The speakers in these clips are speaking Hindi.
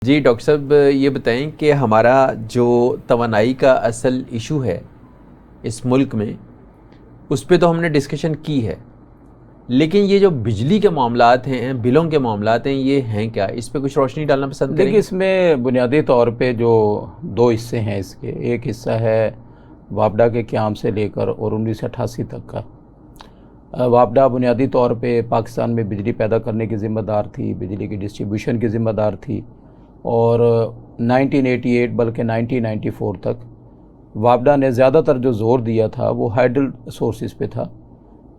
जी डॉक्टर साहब, ये बताएं कि हमारा जो तवानाई का असल इशू है इस मुल्क में, उस पे तो हमने डिस्कशन की है, लेकिन ये जो बिजली के मामलात हैं, बिलों के मामलात हैं, ये हैं क्या? इस पे कुछ रोशनी डालना पसंद करेंगे? देखिए, इसमें बुनियादी तौर पे जो दो हिस्से हैं इसके, एक हिस्सा है वापडा के क़याम से लेकर और 1988 तक का। वापडा बुनियादी तौर पे पाकिस्तान में बिजली पैदा करने की ज़िम्मेदार थी, बिजली की डिस्ट्रीब्यूशन की ज़िम्मेदार थी, और 1988 बल्कि 1994 तक वापडा ने ज़्यादातर जो ज़ोर दिया था वो हाइडल सोर्सेज पे था,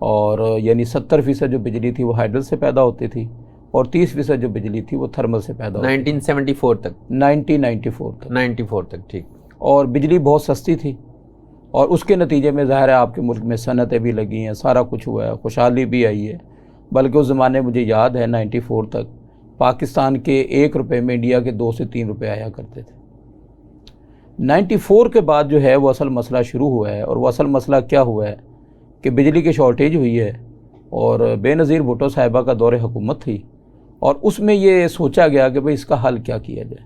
और यानी 70% जो बिजली थी वो हाइडल से पैदा होती थी और 30% जो बिजली थी वो थर्मल से पैदा होती 1974 तक, 1994 तक, ठीक। और बिजली बहुत सस्ती थी, और उसके नतीजे में ज़ाहिर है आपके मुल्क में सनतें भी लगी हैं, सारा कुछ हुआ है, खुशहाली भी आई है। बल्कि उस ज़माने मुझे याद है 94 तक पाकिस्तान के 1 रुपये में इंडिया के 2 से 3 रुपये आया करते थे। 94 के बाद जो है वो असल मसला शुरू हुआ है, और वो असल मसला क्या हुआ है कि बिजली की शॉर्टेज हुई है, और बेनज़ीर भुट्टो साहिबा का दौरे हुकूमत थी, और उसमें ये सोचा गया कि भाई इसका हल क्या किया जाए।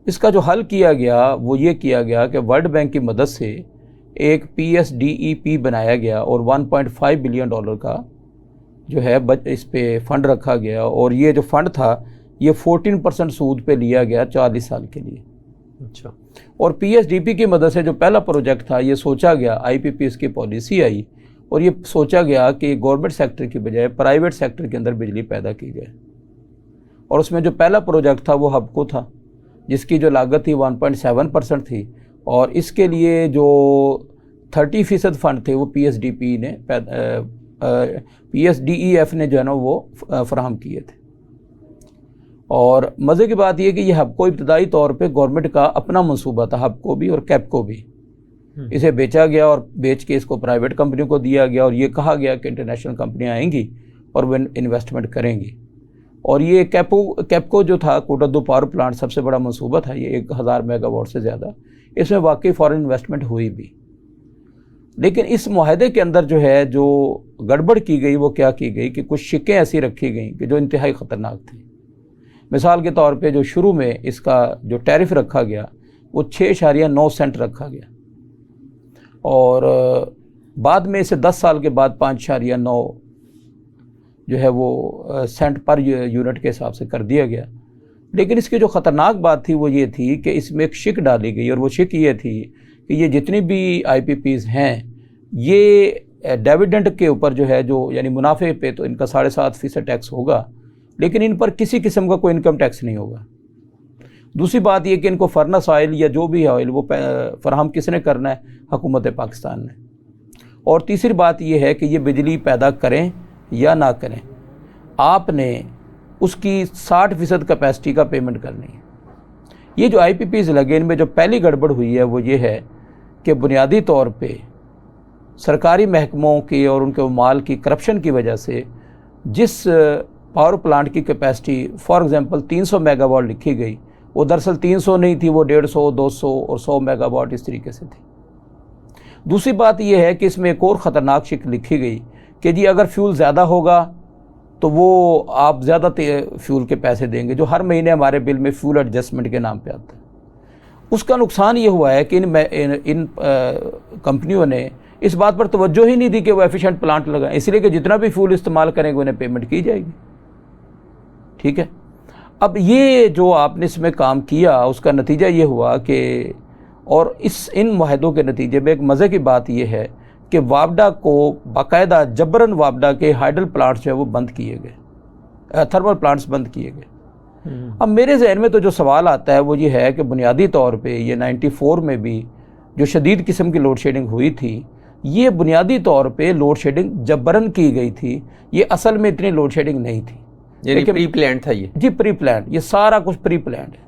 इसका जो हल किया गया वो ये किया गया कि वर्ल्ड बैंक की मदद से एक PSDEP बनाया गया, और 1.5 बिलियन डॉलर का जो है इस पे फ़ंड रखा गया, और ये जो फ़ंड था ये 14% सूद पे लिया गया 40 साल के लिए। अच्छा। और PSDP की मदद से जो पहला प्रोजेक्ट था ये सोचा गया, IPPs की पॉलिसी आई, और ये सोचा गया कि गवर्नमेंट सेक्टर की बजाय प्राइवेट सेक्टर के अंदर बिजली पैदा की जाए। और उसमें जो पहला प्रोजेक्ट था वो हबको था, जिसकी जो लागत थी 1.7% थी, और इसके लिए जो 30% फ़ंड थे वो PSDEF ने जो है ना वो फराहम किए थे। और मज़े की बात यह कि ये हबको इब्तदाई तौर पे गवर्नमेंट का अपना मंसूबा था, हबको भी और कैपको भी। इसे बेचा गया, और बेच के इसको प्राइवेट कंपनियों को दिया गया, और ये कहा गया कि इंटरनेशनल कंपनियां आएंगी और वे इन्वेस्टमेंट करेंगी। और ये कैपको जो था, कोटादू पावर प्लांट, सबसे बड़ा मंसूबा था ये, 1000 मेगावाट से ज़्यादा। इसमें वाकई फ़ॉरेन इन्वेस्टमेंट हुई भी, लेकिन इस मुआहदे के अंदर जो है जो गड़बड़ की गई वो क्या की गई कि कुछ शिकें ऐसी रखी गई कि जो इंतहाई ख़तरनाक थी। मिसाल के तौर पे जो शुरू में इसका जो टैरिफ रखा गया वो 6.9 सेंट रखा गया, और बाद में इसे 10 साल के बाद 5.9 जो है वो सेंट पर यूनिट के हिसाब से कर दिया गया। लेकिन इसकी जो ख़तरनाक बात थी वो ये थी कि इसमें एक शिक डाली गई, और वो शिक ये थी कि ये जितनी भी IPPs हैं ये डिविडेंड के ऊपर जो है, जो यानी मुनाफे पे तो इनका 7.5% टैक्स होगा, लेकिन इन पर किसी किस्म का कोई इनकम टैक्स नहीं होगा। दूसरी बात ये कि इनको फर्नेस ऑयल या जो भी ऑयल वो फराहम किसने करना है? हुकूमत पाकिस्तान ने। और तीसरी बात ये है कि ये बिजली पैदा करें या ना करें, आपने उसकी 60% कैपेसिटी का पेमेंट करनी है। ये जो IPPs लगे, इनमें जो पहली गड़बड़ हुई है वो ये है कि बुनियादी तौर पे सरकारी महकमों की और उनके माल की करप्शन की वजह से जिस पावर प्लांट की कैपेसिटी फॉर एग्जांपल 300 मेगावाट लिखी गई, वो दरअसल 300 नहीं थी, वो 150, 200 और 100 मेगावाट इस तरीके से थी। दूसरी बात यह है कि इसमें एक और ख़तरनाक शिक लिखी गई कि जी अगर फ्यूल ज़्यादा होगा तो वो आप ज़्यादा फ्यूल के पैसे देंगे, जो हर महीने हमारे बिल में फ्यूल एडजस्टमेंट के नाम पे आता है। उसका नुकसान ये हुआ है कि इन कंपनियों ने इस बात पर तवज्जो ही नहीं दी कि वो एफिशिएंट प्लांट लगाएं, इसलिए कि जितना भी फ्यूल इस्तेमाल करेंगे उन्हें पेमेंट की जाएगी। ठीक है, अब ये जो आपने इसमें काम किया उसका नतीजा ये हुआ कि, और इन मुआहदों के नतीजे में एक मज़े की बात यह है कि वापडा को बाकायदा जबरन वापडा के हाइडल प्लांट्स जो है वो बंद किए गए, थर्मल प्लांट्स बंद किए गए। अब मेरे जहन में तो जो सवाल आता है वो ये है कि बुनियादी तौर पे ये 94 में भी जो शदीद किस्म की लोड शेडिंग हुई थी, ये बुनियादी तौर पे लोड शेडिंग जबरन की गई थी, ये असल में इतनी लोड शेडिंग नहीं थी। प्री प्लान था ये? जी प्री प्लान, ये सारा कुछ प्री प्लान है।